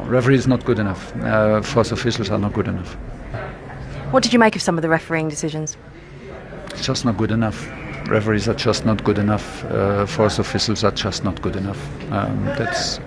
referee is not good enough. Fourth officials are not good enough. What did you make of some of the refereeing decisions? It's just not good enough. Referees are just not good enough. Fourth officials are just not good enough. That's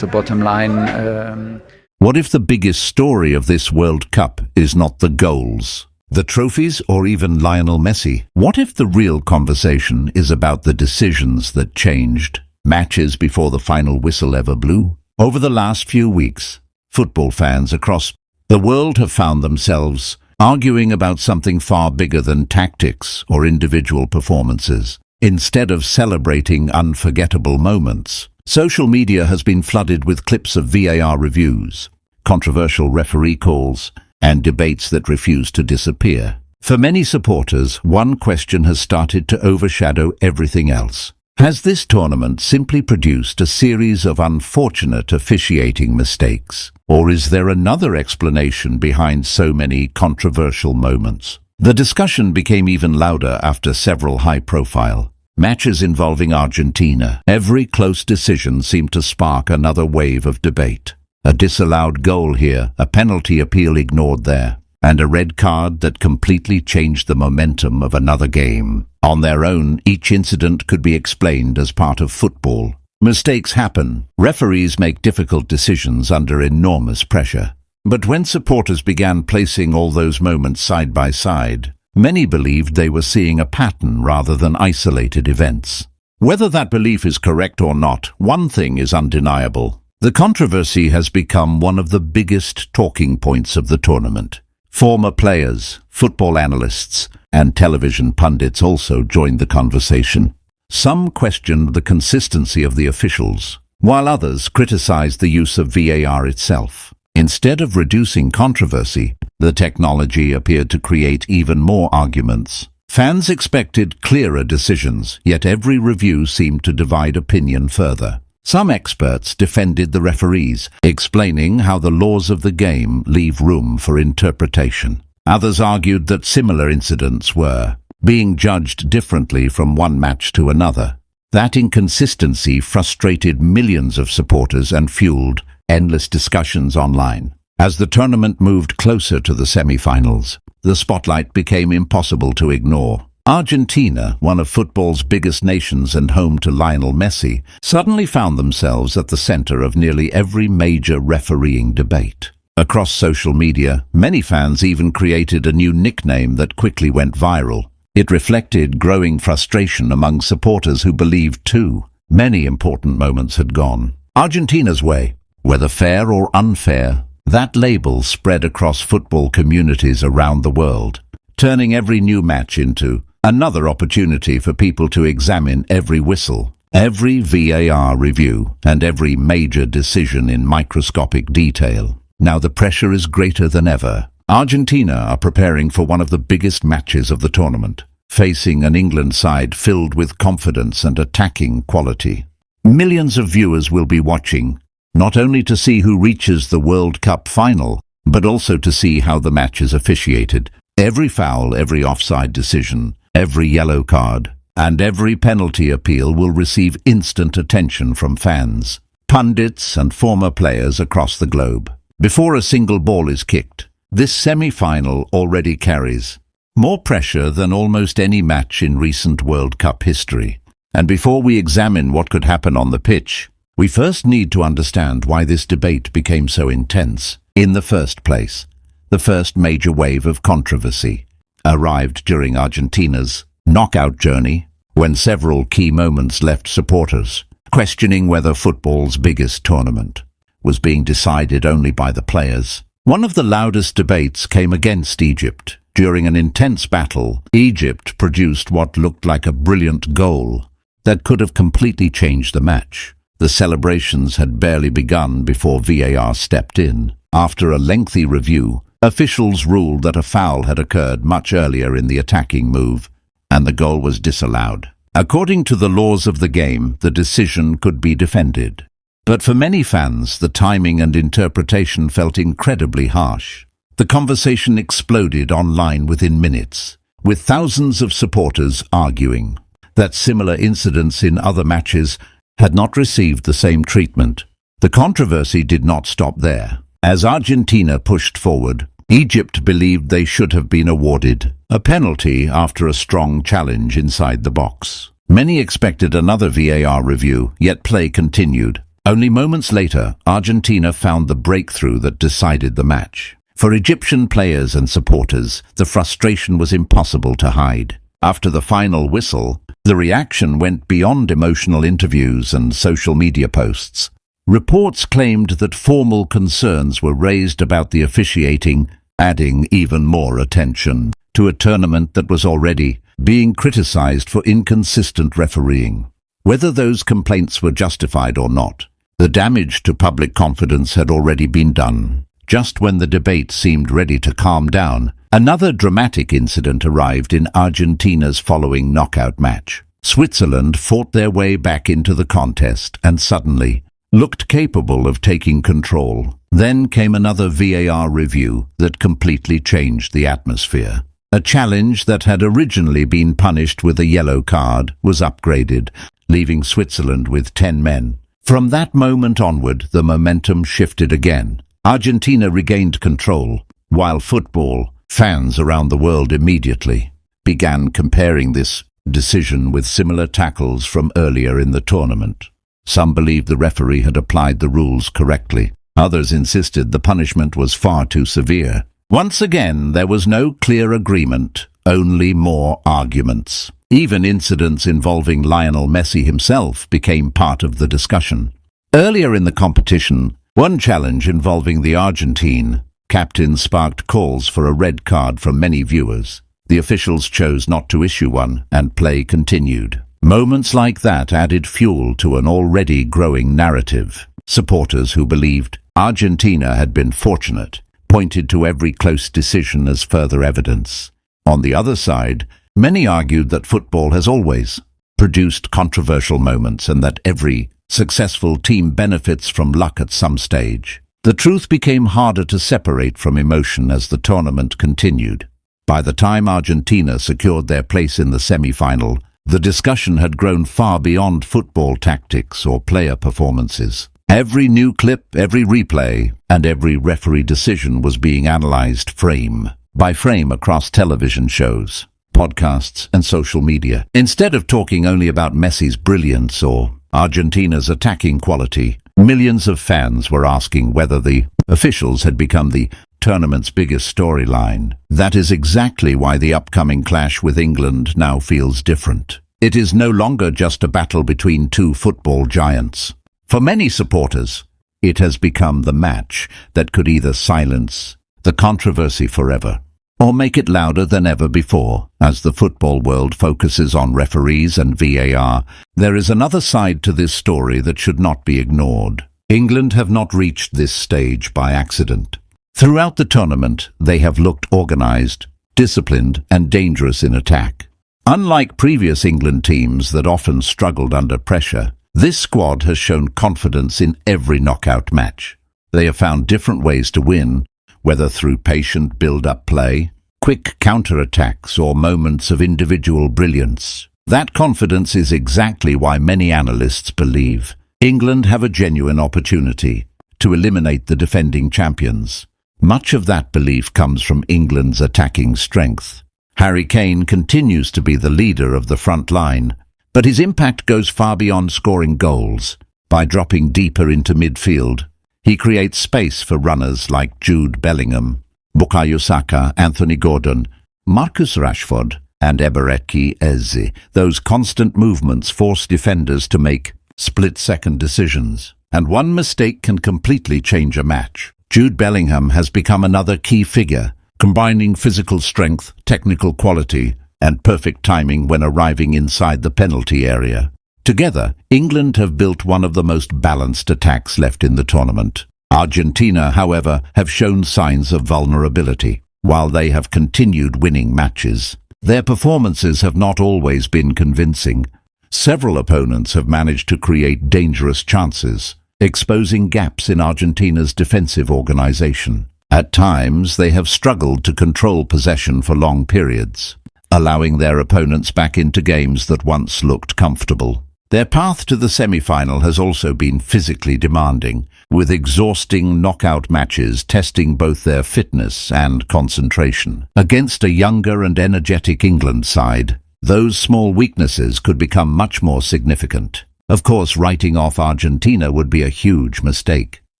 the bottom line. What if the biggest story of this World Cup is not the goals, the trophies, or even Lionel Messi? What if the real conversation is about the decisions that changed matches before the final whistle ever blew? Over the last few weeks, football fans across the world have found themselves arguing about something far bigger than tactics or individual performances. Instead of celebrating unforgettable moments, social media has been flooded with clips of VAR reviews, controversial referee calls, and debates that refuse to disappear. For many supporters, one question has started to overshadow everything else. Has this tournament simply produced a series of unfortunate officiating mistakes? Or is there another explanation behind so many controversial moments? The discussion became even louder after several high-profile matches involving Argentina. Every close decision seemed to spark another wave of debate. A disallowed goal here, a penalty appeal ignored there, and a red card that completely changed the momentum of another game. On their own, each incident could be explained as part of football. Mistakes happen. Referees make difficult decisions under enormous pressure. But when supporters began placing all those moments side by side, many believed they were seeing a pattern rather than isolated events. Whether that belief is correct or not, one thing is undeniable. The controversy has become one of the biggest talking points of the tournament. Former players, football analysts, and television pundits also joined the conversation. Some questioned the consistency of the officials, while others criticized the use of VAR itself. Instead of reducing controversy, the technology appeared to create even more arguments. Fans expected clearer decisions, yet every review seemed to divide opinion further. Some experts defended the referees, explaining how the laws of the game leave room for interpretation. Others argued that similar incidents were being judged differently from one match to another. That inconsistency frustrated millions of supporters and fueled endless discussions online. As the tournament moved closer to the semi-finals, the spotlight became impossible to ignore. Argentina, one of football's biggest nations and home to Lionel Messi, suddenly found themselves at the center of nearly every major refereeing debate. Across social media, many fans even created a new nickname that quickly went viral. It reflected growing frustration among supporters who believed too many important moments had gone Argentina's way. Whether fair or unfair, that label spread across football communities around the world, turning every new match into another opportunity for people to examine every whistle, every VAR review, and every major decision in microscopic detail. Now the pressure is greater than ever. Argentina are preparing for one of the biggest matches of the tournament, facing an England side filled with confidence and attacking quality. Millions of viewers will be watching, not only to see who reaches the World Cup final, but also to see how the match is officiated. Every foul, every offside decision, every yellow card, and every penalty appeal will receive instant attention from fans, pundits, and former players across the globe. Before a single ball is kicked, this semi-final already carries more pressure than almost any match in recent World Cup history. And before we examine what could happen on the pitch, we first need to understand why this debate became so intense in the first place. The first major wave of controversy arrived during Argentina's knockout journey, when several key moments left supporters questioning whether football's biggest tournament was being decided only by the players. One of the loudest debates came against Egypt. During an intense battle, Egypt produced what looked like a brilliant goal that could have completely changed the match. The celebrations had barely begun before VAR stepped in. After a lengthy review, officials ruled that a foul had occurred much earlier in the attacking move, and the goal was disallowed. According to the laws of the game, the decision could be defended. But for many fans, the timing and interpretation felt incredibly harsh. The conversation exploded online within minutes, with thousands of supporters arguing that similar incidents in other matches had not received the same treatment. The controversy did not stop there. As Argentina pushed forward, Egypt believed they should have been awarded a penalty after a strong challenge inside the box. Many expected another VAR review, yet play continued. Only moments later, Argentina found the breakthrough that decided the match. For Egyptian players and supporters, the frustration was impossible to hide. After the final whistle, the reaction went beyond emotional interviews and social media posts. Reports claimed that formal concerns were raised about the officiating, adding even more attention to a tournament that was already being criticized for inconsistent refereeing. Whether those complaints were justified or not, the damage to public confidence had already been done. Just when the debate seemed ready to calm down, another dramatic incident arrived in Argentina's following knockout match. Switzerland fought their way back into the contest and suddenly looked capable of taking control. Then came another VAR review that completely changed the atmosphere. A challenge that had originally been punished with a yellow card was upgraded, leaving Switzerland with 10 men. From that moment onward, the momentum shifted again. Argentina regained control, while football fans around the world immediately began comparing this decision with similar tackles from earlier in the tournament. Some believed the referee had applied the rules correctly. Others insisted the punishment was far too severe. Once again, there was no clear agreement, only more arguments. Even incidents involving Lionel Messi himself became part of the discussion. Earlier in the competition, one challenge involving the Argentine captain sparked calls for a red card from many viewers. The officials chose not to issue one, and play continued. Moments like that added fuel to an already growing narrative. Supporters who believed Argentina had been fortunate pointed to every close decision as further evidence. On the other side, many argued that football has always produced controversial moments and that every successful team benefits from luck at some stage. The truth became harder to separate from emotion as the tournament continued. By the time Argentina secured their place in the semi-final, the discussion had grown far beyond football tactics or player performances. Every new clip, every replay, and every referee decision was being analyzed frame by frame across television shows, podcasts, and social media. Instead of talking only about Messi's brilliance or Argentina's attacking quality, millions of fans were asking whether the officials had become the tournament's biggest storyline. That is exactly why the upcoming clash with England now feels different. It is no longer just a battle between two football giants. For many supporters, it has become the match that could either silence the controversy forever or make it louder than ever before. As the football world focuses on referees and VAR, there is another side to this story that should not be ignored. England have not reached this stage by accident. Throughout the tournament, they have looked organised, disciplined, and dangerous in attack. Unlike previous England teams that often struggled under pressure, this squad has shown confidence in every knockout match. They have found different ways to win, whether through patient build-up play, quick counter-attacks, or moments of individual brilliance. That confidence is exactly why many analysts believe England have a genuine opportunity to eliminate the defending champions. Much of that belief comes from England's attacking strength. Harry Kane continues to be the leader of the front line, but his impact goes far beyond scoring goals. By dropping deeper into midfield, he creates space for runners like Jude Bellingham, Bukayo Saka, Anthony Gordon, Marcus Rashford, and Eberechi Eze. Those constant movements force defenders to make split-second decisions, and one mistake can completely change a match. Jude Bellingham has become another key figure, combining physical strength, technical quality, and perfect timing when arriving inside the penalty area. Together, England have built one of the most balanced attacks left in the tournament. Argentina, however, have shown signs of vulnerability. While they have continued winning matches, their performances have not always been convincing. Several opponents have managed to create dangerous chances, exposing gaps in Argentina's defensive organization. At times, they have struggled to control possession for long periods, allowing their opponents back into games that once looked comfortable. Their path to the semi-final has also been physically demanding, with exhausting knockout matches testing both their fitness and concentration. Against a younger and energetic England side, those small weaknesses could become much more significant. Of course, writing off Argentina would be a huge mistake.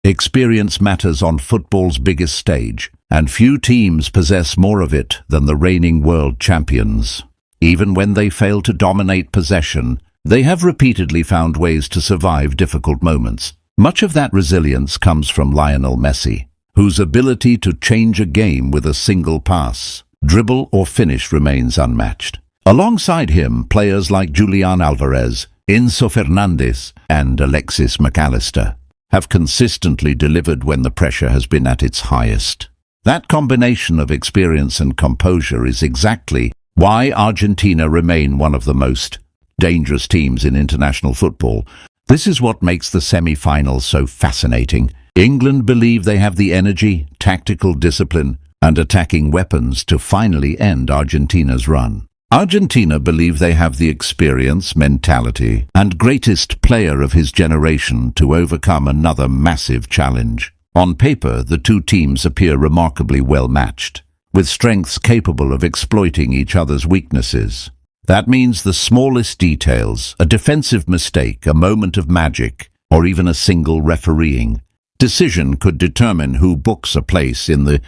Experience matters on football's biggest stage, and few teams possess more of it than the reigning world champions. Even when they fail to dominate possession, they have repeatedly found ways to survive difficult moments. Much of that resilience comes from Lionel Messi, whose ability to change a game with a single pass, dribble or finish remains unmatched. Alongside him, players like Julian Alvarez, Enzo Fernandez and Alexis McAllister have consistently delivered when the pressure has been at its highest. That combination of experience and composure is exactly why Argentina remain one of the most dangerous teams in international football. This is what makes the semi-finals so fascinating. England believe they have the energy, tactical discipline, and attacking weapons to finally end Argentina's run. Argentina believe they have the experience, mentality, and greatest player of his generation to overcome another massive challenge. On paper, the two teams appear remarkably well matched, with strengths capable of exploiting each other's weaknesses. That means the smallest details, a defensive mistake, a moment of magic, or even a single refereeing decision could determine who books a place in the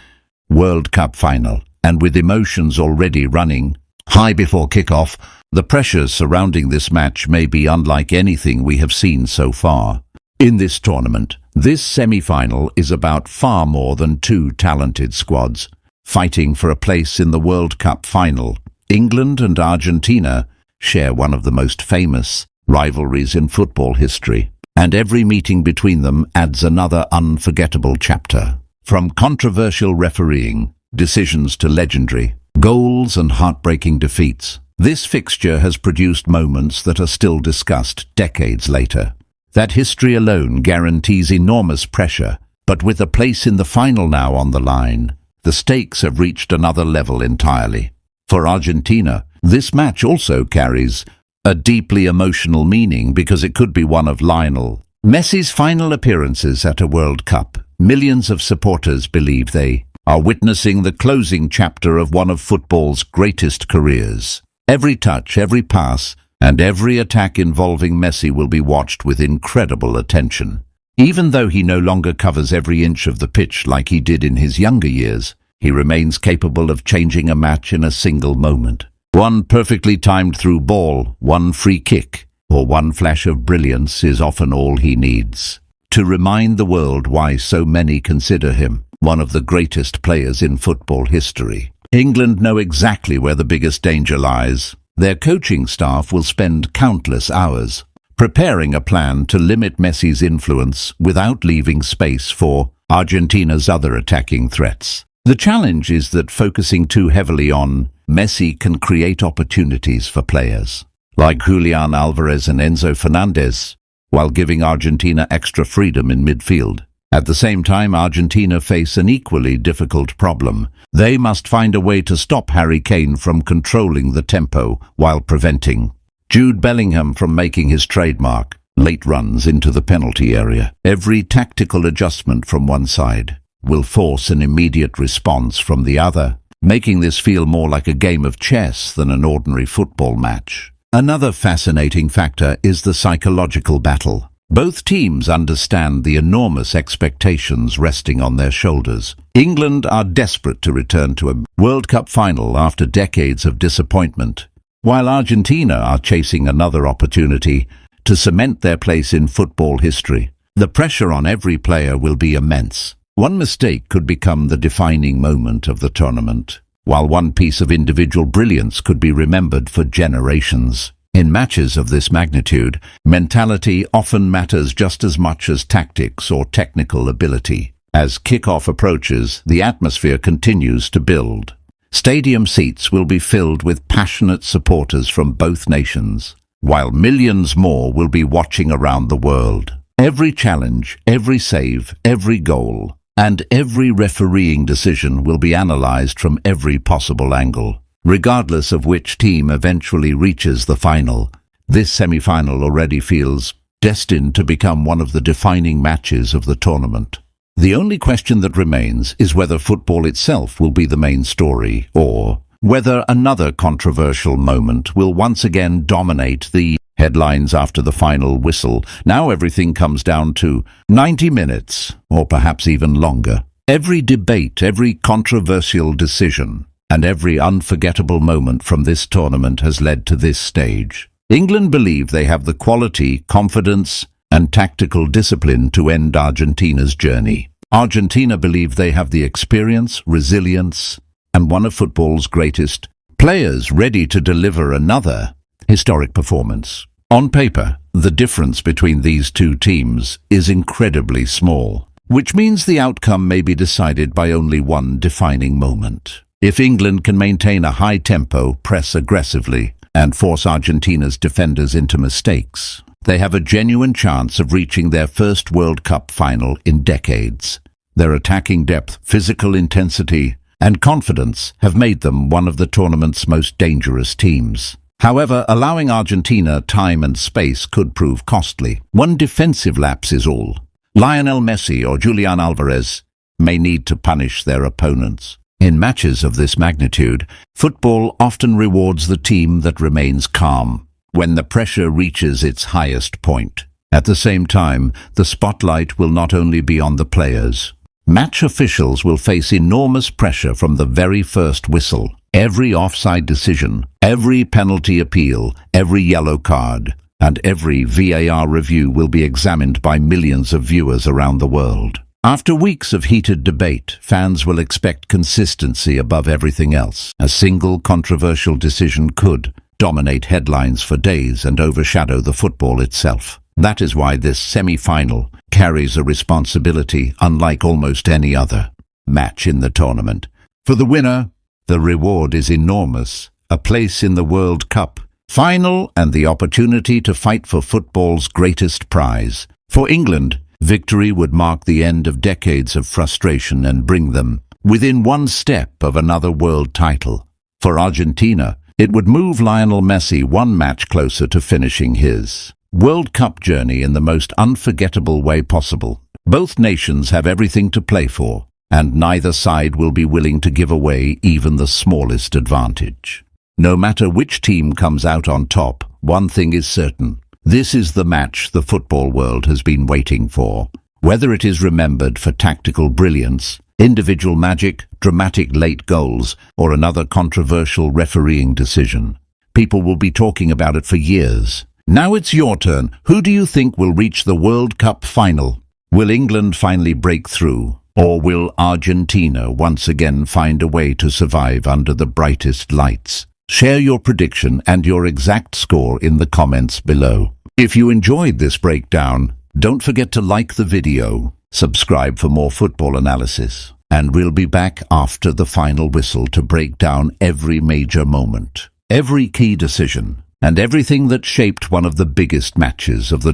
World Cup final. And with emotions already running high before kickoff, the pressures surrounding this match may be unlike anything we have seen so far. In this tournament, this semi-final is about far more than two talented squads fighting for a place in the World Cup final. England and Argentina share one of the most famous rivalries in football history, and every meeting between them adds another unforgettable chapter. From controversial refereeing decisions to legendary goals and heartbreaking defeats, this fixture has produced moments that are still discussed decades later. That history alone guarantees enormous pressure, but with a place in the final now on the line, the stakes have reached another level entirely. For Argentina, this match also carries a deeply emotional meaning because it could be one of Lionel Messi's final appearances at a World Cup. Millions of supporters believe they are witnessing the closing chapter of one of football's greatest careers. Every touch, every pass, and every attack involving Messi will be watched with incredible attention. Even though he no longer covers every inch of the pitch like he did in his younger years, he remains capable of changing a match in a single moment. One perfectly timed through ball, one free kick, or one flash of brilliance is often all he needs to remind the world why so many consider him one of the greatest players in football history. England know exactly where the biggest danger lies. Their coaching staff will spend countless hours preparing a plan to limit Messi's influence without leaving space for Argentina's other attacking threats. The challenge is that focusing too heavily on Messi can create opportunities for players like Julian Alvarez and Enzo Fernandez, while giving Argentina extra freedom in midfield. At the same time, Argentina face an equally difficult problem. They must find a way to stop Harry Kane from controlling the tempo while preventing Jude Bellingham from making his trademark late runs into the penalty area. Every tactical adjustment from one side will force an immediate response from the other, making this feel more like a game of chess than an ordinary football match. Another fascinating factor is the psychological battle. Both teams understand the enormous expectations resting on their shoulders. England are desperate to return to a World Cup final after decades of disappointment, while Argentina are chasing another opportunity to cement their place in football history. The pressure on every player will be immense. One mistake could become the defining moment of the tournament, while one piece of individual brilliance could be remembered for generations. In matches of this magnitude, mentality often matters just as much as tactics or technical ability. As kickoff approaches, the atmosphere continues to build. Stadium seats will be filled with passionate supporters from both nations, while millions more will be watching around the world. Every challenge, every save, every goal, and every refereeing decision will be analyzed from every possible angle. Regardless of which team eventually reaches the final, This semi-final already feels destined to become one of the defining matches of the tournament. The only question that remains is whether football itself will be the main story, or whether another controversial moment will once again dominate the headlines after the final whistle. Now everything comes down to 90 minutes, or perhaps even longer. Every debate, every controversial decision, and every unforgettable moment from this tournament has led to this stage. England believe they have the quality, confidence, and tactical discipline to end Argentina's journey. Argentina believe they have the experience, resilience, and one of football's greatest players ready to deliver another historic performance. On paper, the difference between these two teams is incredibly small, which means the outcome may be decided by only one defining moment. If England can maintain a high tempo, press aggressively, and force Argentina's defenders into mistakes, they have a genuine chance of reaching their first World Cup final in decades. Their attacking depth, physical intensity, and confidence have made them one of the tournament's most dangerous teams. However, allowing Argentina time and space could prove costly. One defensive lapse is all. Lionel Messi or Julian Alvarez may need to punish their opponents. In matches of this magnitude, football often rewards the team that remains calm when the pressure reaches its highest point. At the same time, the spotlight will not only be on the players. Match officials will face enormous pressure from the very first whistle. Every offside decision, every penalty appeal, every yellow card, and every VAR review will be examined by millions of viewers around the world. After weeks of heated debate, fans will expect consistency above everything else. A single controversial decision could dominate headlines for days and overshadow the football itself. That is why this semi-final carries a responsibility unlike almost any other match in the tournament. For the winner, the reward is enormous: a place in the World Cup final and the opportunity to fight for football's greatest prize. For England, victory would mark the end of decades of frustration and bring them within one step of another world title. For Argentina, it would move Lionel Messi one match closer to finishing his World Cup journey in the most unforgettable way possible. Both nations have everything to play for, and neither side will be willing to give away even the smallest advantage. No matter which team comes out on top, one thing is certain: this is the match the football world has been waiting for. Whether it is remembered for tactical brilliance, individual magic, dramatic late goals, or another controversial refereeing decision, people will be talking about it for years. Now it's your turn. Who do you think will reach the World Cup final? Will England finally break through? Or will Argentina once again find a way to survive under the brightest lights? Share your prediction and your exact score in the comments below. If you enjoyed this breakdown, don't forget to like the video, subscribe for more football analysis, and we'll be back after the final whistle to break down every major moment, every key decision, and everything that shaped one of the biggest matches of the